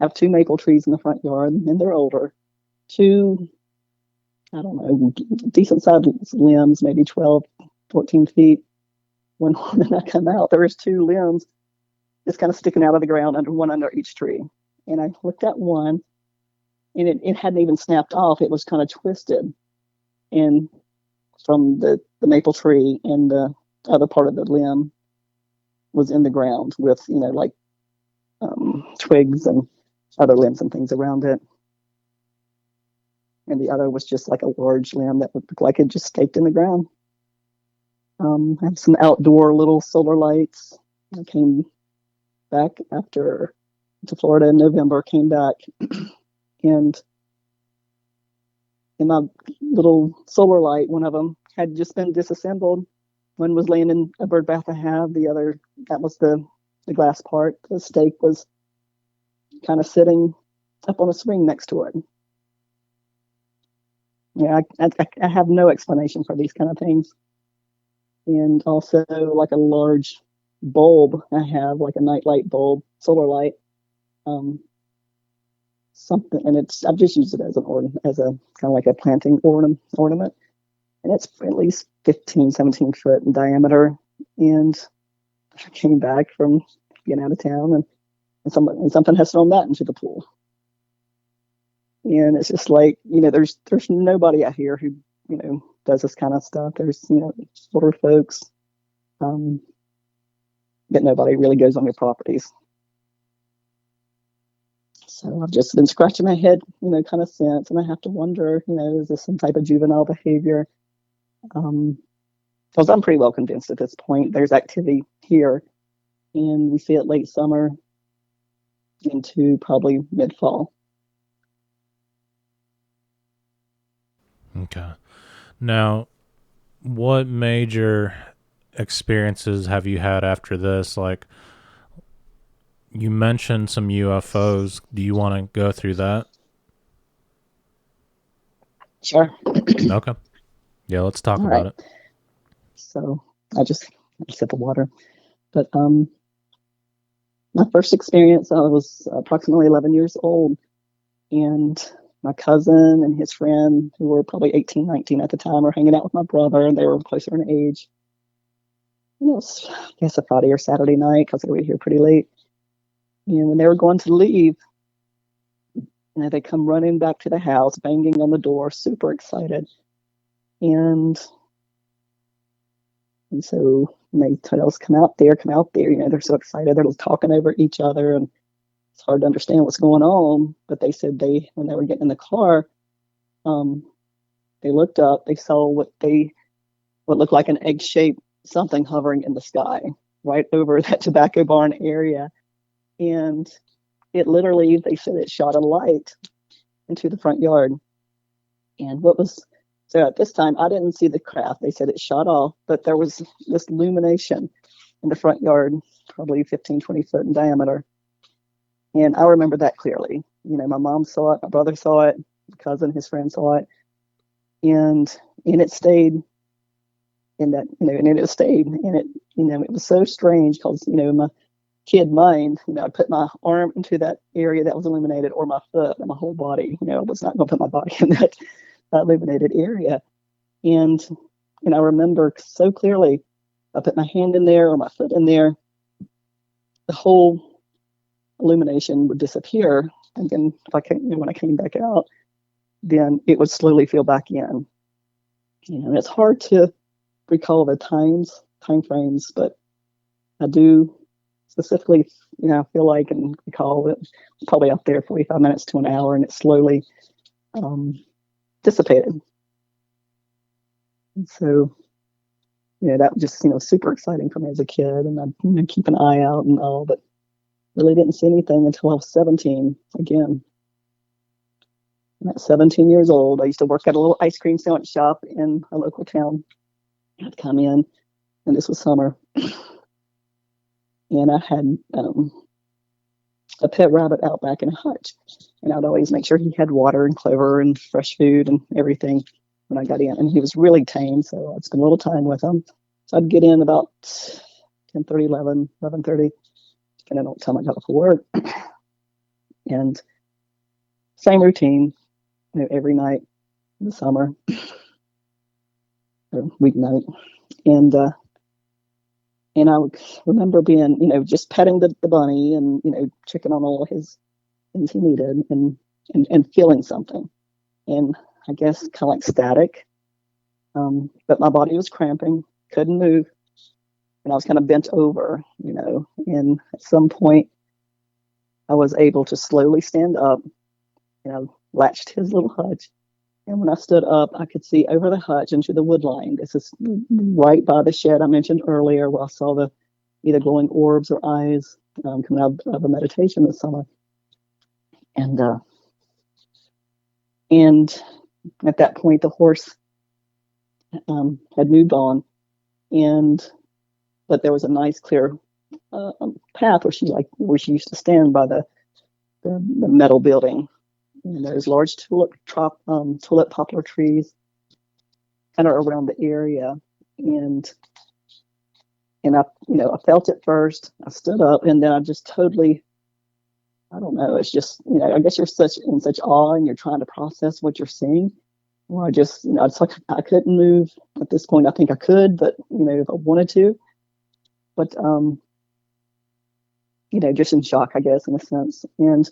I have 2 maple trees in the front yard, and they're older. 2, I don't know, decent sized limbs, maybe 12, 14 feet. When I come out, there was 2 limbs just kind of sticking out of the ground, one under each tree. And I looked at one, and it hadn't even snapped off. It was kind of twisted, and from the maple tree, and the other part of the limb was in the ground with twigs and other limbs and things around it. And the other was just like a large limb that looked like it just staked in the ground. I have some outdoor little solar lights. I came back to Florida in November, came back, and in my little solar light, one of them had just been disassembled. One was laying in a bird bath I have. The other, that was the glass part. The steak was kind of sitting up on a swing next to it. Yeah, I have no explanation for these kind of things. And also like a large bulb I have, like a nightlight bulb, solar light, something, and I've just used it as as a kind of like a planting ornament, and it's at least 15, 17 foot in diameter. And I came back from being out of town, and something has thrown that into the pool. And it's just like, there's nobody out here who, does this kind of stuff. There's, older folks, but nobody really goes on your properties. So I've just been scratching my head, kind of since, and I have to wonder, is this some type of juvenile behavior? Because I'm pretty well convinced at this point there's activity here, and we see it late summer into probably mid-fall. Okay. Now, what major experiences have you had after this? Like, you mentioned some UFOs. Do you want to go through that? Sure. Okay. Yeah, let's talk about it. So I just had a sip of water. But my first experience, I was approximately 11 years old, and my cousin and his friend, who were probably 18, 19 at the time, were hanging out with my brother, and they were closer in age. And it was, I guess, a Friday or Saturday night, because they were here pretty late. And when they were going to leave, they come running back to the house, banging on the door, super excited. And so they tell us, come out there. They're so excited. They're talking over each other, and it's hard to understand what's going on. But they said when they were getting in the car, they looked up, they saw what looked like an egg-shaped something hovering in the sky right over that tobacco barn area. And it literally, they said it shot a light into the front yard. And so at this time, I didn't see the craft. They said it shot off, but there was this illumination in the front yard, probably 15, 20 foot in diameter. And I remember that clearly. My mom saw it, my brother saw it, my cousin, his friend saw it. And it stayed in that, and it stayed. And it was so strange because, my kid mind, I put my arm into that area that was illuminated, or my foot, and my whole body. I was not going to put my body in that illuminated area. And I remember so clearly, I put my hand in there or my foot in there, the whole illumination would disappear. And then when I came back out, then it would slowly fill back in. And it's hard to recall the time frames, but I do specifically, feel like and recall it probably up there 45 minutes to an hour, and it slowly dissipated. And so, that was just, super exciting for me as a kid, and I'd keep an eye out and all, but really didn't see anything until I was 17 again. And at 17 years old, I used to work at a little ice cream sandwich shop in a local town. I'd come in, and this was summer, and I had a pet rabbit out back in a hutch, and I'd always make sure he had water and clover and fresh food and everything when I got in. And he was really tame, so I'd spend a little time with him. So I'd get in about 10:30, 11:30, depending on what time I got off of work. And same routine, every night in the summer or weeknight. And I remember being, just petting the bunny and, checking on all his things he needed and feeling something. And I guess kind of like static. But my body was cramping, couldn't move. And I was kind of bent over, and at some point I was able to slowly stand up, latched his little hutch. And when I stood up, I could see over the hutch into the wood line. This is right by the shed I mentioned earlier, where I saw the either glowing orbs or eyes coming out of a meditation this summer. And at that point, the horse had moved on, but there was a nice clear path where she used to stand by the metal building. And there's large tulip poplar trees kind of around the area, and I felt it first. I stood up, and then I just totally, I don't know. It's just, I guess you're in such awe, and you're trying to process what you're seeing. Or I just, it's like I couldn't move at this point. I think I could, but if I wanted to, but just in shock, I guess, in a sense. And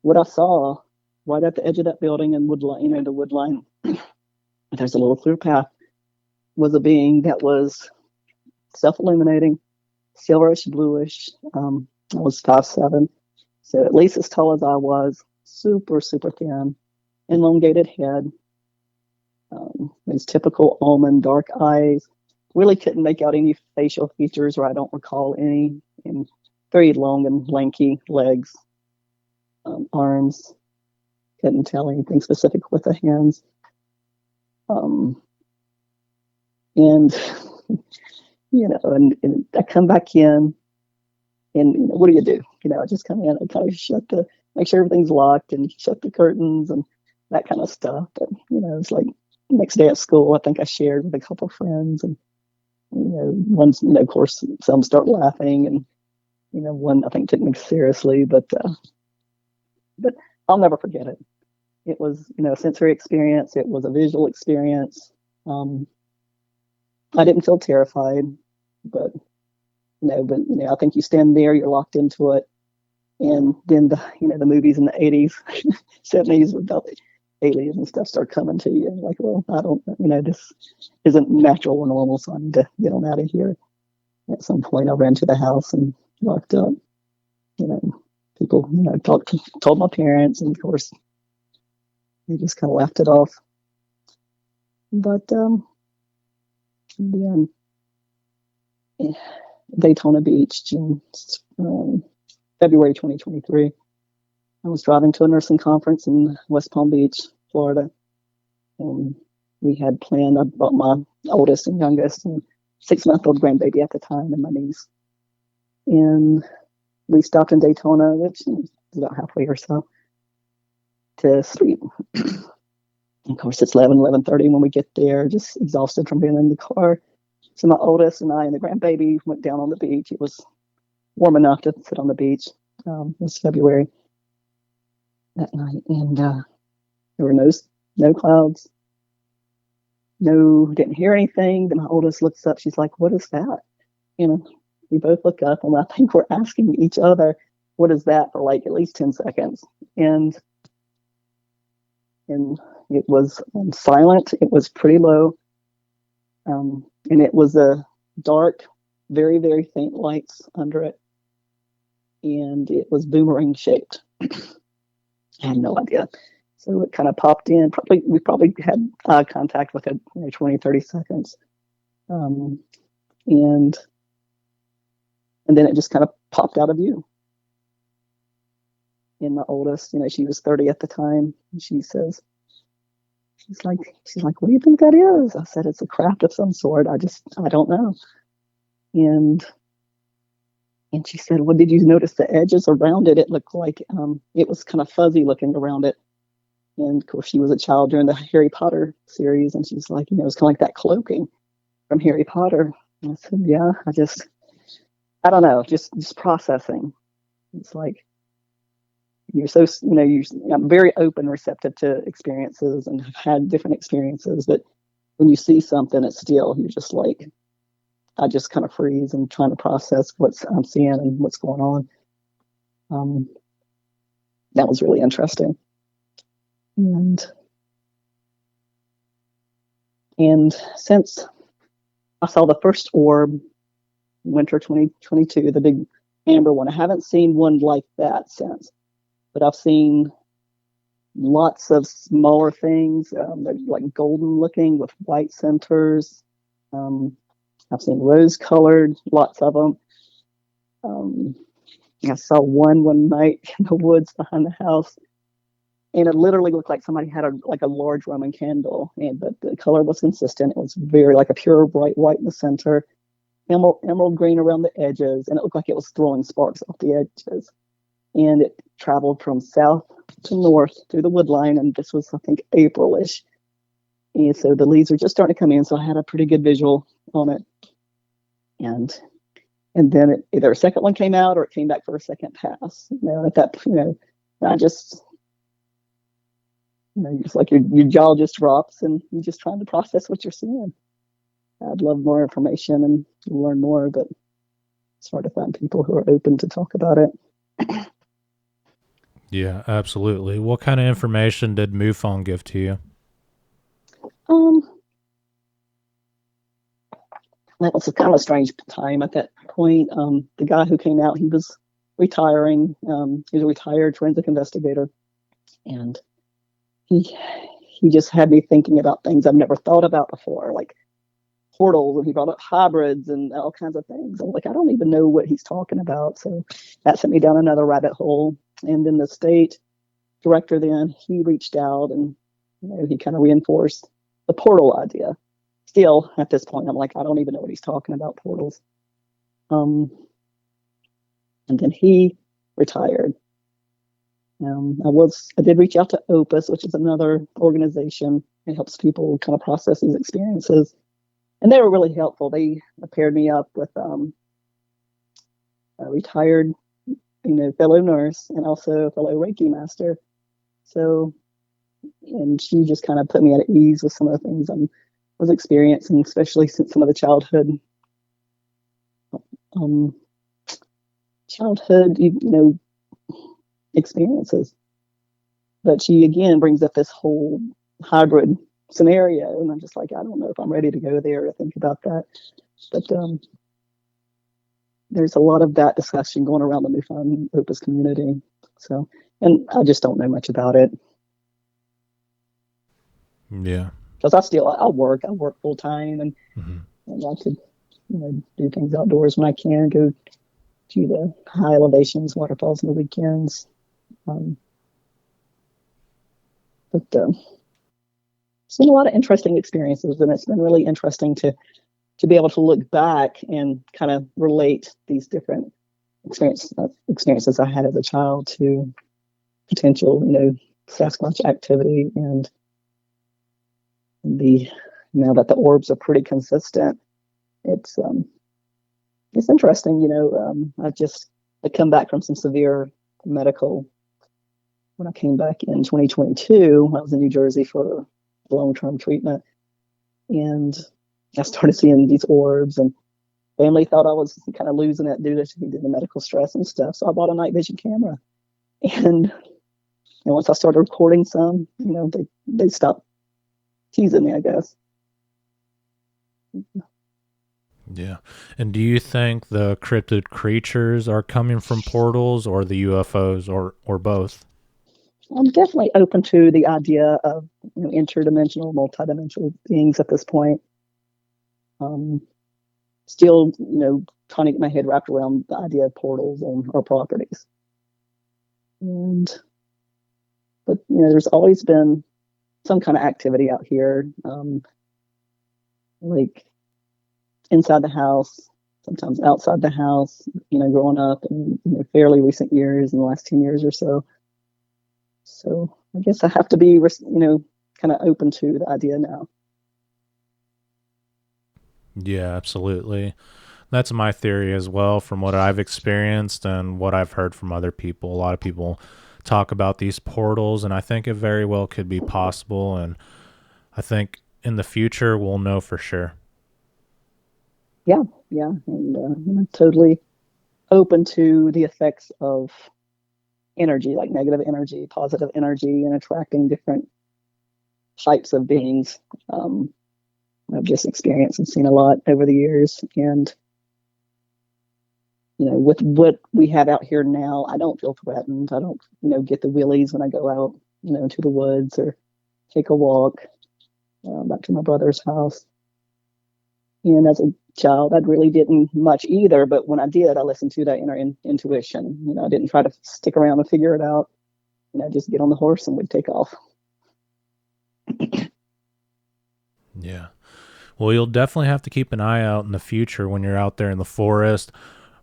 what I saw right at the edge of that building and woodline, the woodline, there's a little clear path, was a being that was self-illuminating, silverish, bluish. I was 5'7", so at least as tall as I was, super, super thin, elongated head, these typical almond dark eyes. Really couldn't make out any facial features, or I don't recall any, and very long and lanky legs, arms. Couldn't tell anything specific with the hands. And and I come back in, and what do you do? I just come in and kind of make sure everything's locked and shut the curtains and that kind of stuff. But it's like next day at school, I think I shared with a couple of friends, and one's of course some start laughing, and one I think took me seriously, but I'll never forget it. It was a sensory experience. It was a visual experience. I didn't feel terrified, but I think you stand there, you're locked into it, and then the movies in the 80s, 70s about the aliens and stuff start coming to you, and you're like, well, I don't, this isn't natural or normal, so I need to get on out of here. At some point, I ran to the house and locked up. People, told my parents, and of course, they just kind of laughed it off. But then Daytona Beach, February 2023. I was driving to a nursing conference in West Palm Beach, Florida, and we had planned. I brought my oldest and youngest and 6-month-old grandbaby at the time, and my niece, and we stopped in Daytona, which is about halfway or so, to sleep. Of course, it's 11:30 when we get there, just exhausted from being in the car. So my oldest and I and the grandbaby went down on the beach. It was warm enough to sit on the beach. It was February that night, and there were no clouds. Didn't hear anything. Then my oldest looks up. She's like, "What is that?" We both look up, and I think we're asking each other, "What is that?" for like at least 10 seconds. And it was silent. It was pretty low. And it was a dark, very, very faint lights under it. And it was boomerang shaped. I had no idea. So it kind of popped in. We probably had eye contact with it 20, 30 seconds. And then it just kind of popped out of view. And my oldest, she was 30 at the time. And she's like, "What do you think that is?" I said, "It's a craft of some sort. I don't know." And she said, "Well, did you notice the edges around it? It looked like it was kind of fuzzy looking around it." And of course, she was a child during the Harry Potter series, and she's like, it was kind of like that cloaking from Harry Potter. And I said, "Yeah, I don't know, just processing." It's like, you're so, I'm very open, receptive to experiences, and have had different experiences. But when you see something, it's still, you're just like, I just kind of freeze and trying to process what I'm seeing and what's going on. That was really interesting. And since I saw the first orb, winter 2022, the big amber one, I haven't seen one like that since. But I've seen lots of smaller things. They're like golden looking with white centers. I've seen rose colored, lots of them. I saw one night in the woods behind the house. and it literally looked like somebody had a large Roman candle, but the color was consistent. It was very like a pure bright white in the center, emerald green around the edges, and it looked like it was throwing sparks off the edges. And it traveled from south to north through the wood line, and this was, I think, April-ish. And so the leaves were just starting to come in, so I had a pretty good visual on it. And then either a second one came out or it came back for a second pass. At that, I just, just like your jaw just drops and you're just trying to process what you're seeing. I'd love more information and learn more, but it's hard to find people who are open to talk about it. Yeah, absolutely. What kind of information did MUFON give to you? That was kind of a strange time at that point. The guy who came out, he was retiring. He was a retired forensic investigator, and he just had me thinking about things I've never thought about before, like portals, and he brought up hybrids and all kinds of things. I'm like, I don't even know what he's talking about. So that sent me down another rabbit hole. And then the state director then, he reached out and he kind of reinforced the portal idea. Still, at this point, I'm like, I don't even know what he's talking about, portals. And then he retired. I did reach out to Opus, which is another organization. It helps people kind of process these experiences. And they were really helpful. They paired me up with a retired, fellow nurse and also a fellow Reiki master. So, and she just kind of put me at ease with some of the things I was experiencing, especially since some of the childhood, experiences. But she again brings up this whole hybrid scenario, and I'm just like, I don't know if I'm ready to go there or think about that. But there's a lot of that discussion going around the MUFON Opus community. So, and I just don't know much about it. Yeah. Because I work full time, and I could, do things outdoors when I can, go to the high elevations, waterfalls on the weekends. But it's been a lot of interesting experiences, and it's been really interesting to be able to look back and kind of relate these different experiences I had as a child to potential, Sasquatch activity, and now that the orbs are pretty consistent, it's interesting. I come back from some severe medical. When I came back in 2022, I was in New Jersey for long-term treatment, and I started seeing these orbs, and family thought I was kind of losing it due to the medical stress and stuff. So I bought a night vision camera, and once I started recording some, they stopped teasing me, I guess. Yeah. And do you think the cryptid creatures are coming from portals, or the UFOs, or both? I'm definitely open to the idea of interdimensional, multidimensional beings at this point. Still, trying to get my head wrapped around the idea of portals on our properties. But there's always been some kind of activity out here, like inside the house, sometimes outside the house. Growing up in fairly recent years, in the last 10 years or so. So I guess I have to be, kind of open to the idea now. Yeah, absolutely. That's my theory as well, from what I've experienced and what I've heard from other people. A lot of people talk about these portals, and I think it very well could be possible, and I think in the future we'll know for sure. Yeah, and I'm totally open to the effects of energy, like negative energy, positive energy, and attracting different types of beings. I've just experienced and seen a lot over the years, and with what we have out here now, I don't feel threatened. I don't, get the willies when I go out, into the woods or take a walk back to my brother's house. And as a child, I really didn't much either. But when I did, I listened to that inner intuition. I didn't try to stick around and figure it out. just get on the horse and we'd take off. Yeah. Well, you'll definitely have to keep an eye out in the future when you're out there in the forest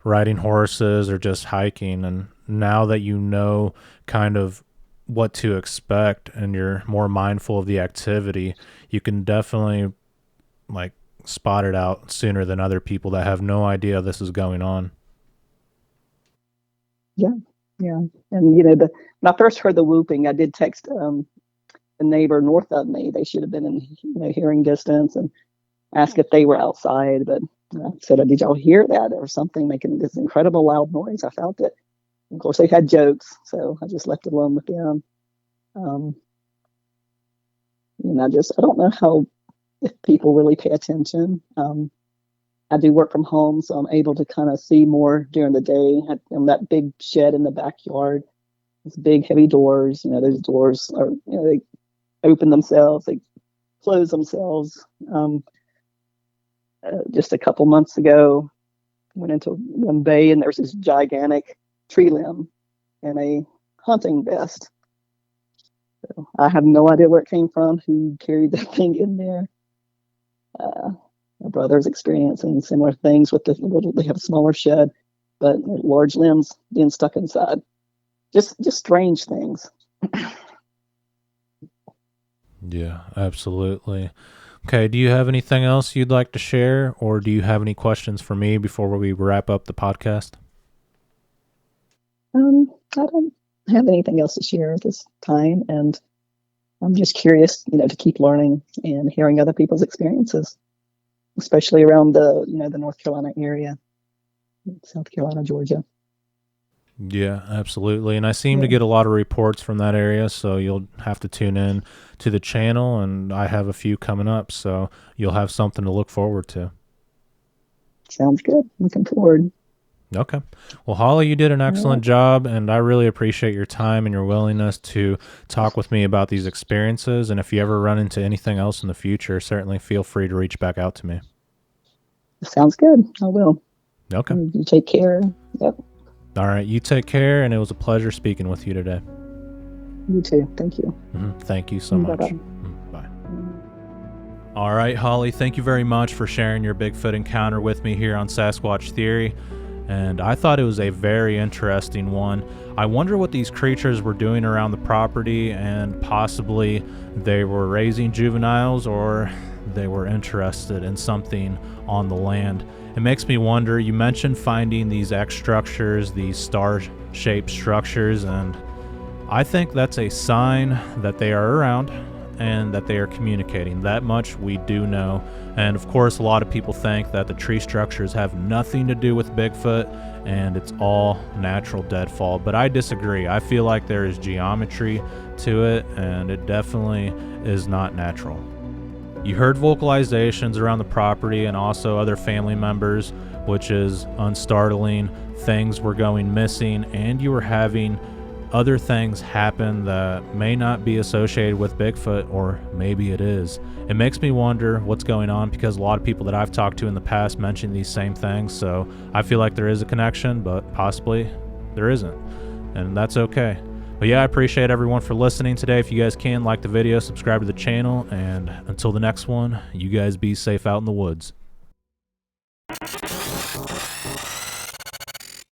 riding horses or just hiking. And now that you know kind of what to expect and you're more mindful of the activity, you can definitely like spot it out sooner than other people that have no idea this is going on. Yeah. And when I first heard the whooping, I did text the neighbor north of me. They should have been in hearing distance, and ask if they were outside. But I said, "Did y'all hear that? There was something making this incredible loud noise. I felt it." Of course, they had jokes, so I just left it alone with them. And I don't know how, if people really pay attention. I do work from home, so I'm able to kind of see more during the day. In that big shed in the backyard, these big heavy doors. Those doors are, they open themselves, they close themselves. Just a couple months ago, went into one bay and there's this gigantic tree limb and a hunting vest. So I have no idea where it came from, who carried that thing in there. My brother's experiencing similar things with they have a smaller shed, but large limbs being stuck inside. Just strange things. Yeah, absolutely. Okay, do you have anything else you'd like to share, or do you have any questions for me before we wrap up the podcast? I don't have anything else to share at this time, and I'm just curious, to keep learning and hearing other people's experiences, especially around the North Carolina area, South Carolina, Georgia. Yeah, absolutely. And I seem to get a lot of reports from that area, so you'll have to tune in to the channel, and I have a few coming up, so you'll have something to look forward to. Sounds good. Looking forward. Okay. Well, Holly, you did an excellent job, and I really appreciate your time and your willingness to talk with me about these experiences. And if you ever run into anything else in the future, certainly feel free to reach back out to me. Sounds good. I will. Okay. You take care. Yep. All right. You take care, and it was a pleasure speaking with you today. You too. Thank you. Thank you so much. Bye-bye. Bye. All right, Holly, thank you very much for sharing your Bigfoot encounter with me here on Sasquatch Theory. And I thought it was a very interesting one. I wonder what these creatures were doing around the property, and possibly they were raising juveniles or they were interested in something on the land. It makes me wonder, you mentioned finding these X structures, these star-shaped structures, and I think that's a sign that they are around and that they are communicating. That much we do know. And of course, a lot of people think that the tree structures have nothing to do with Bigfoot and it's all natural deadfall, but I disagree. I feel like there is geometry to it, and it definitely is not natural. You heard vocalizations around the property and also other family members, which is unstartling. Things were going missing, and you were having other things happen that may not be associated with Bigfoot, or maybe it is. It makes me wonder what's going on, because a lot of people that I've talked to in the past mention these same things, so I feel like there is a connection, but possibly there isn't, and that's okay. But yeah, I appreciate everyone for listening today. If you guys can, like the video, subscribe to the channel, and until the next one, you guys be safe out in the woods.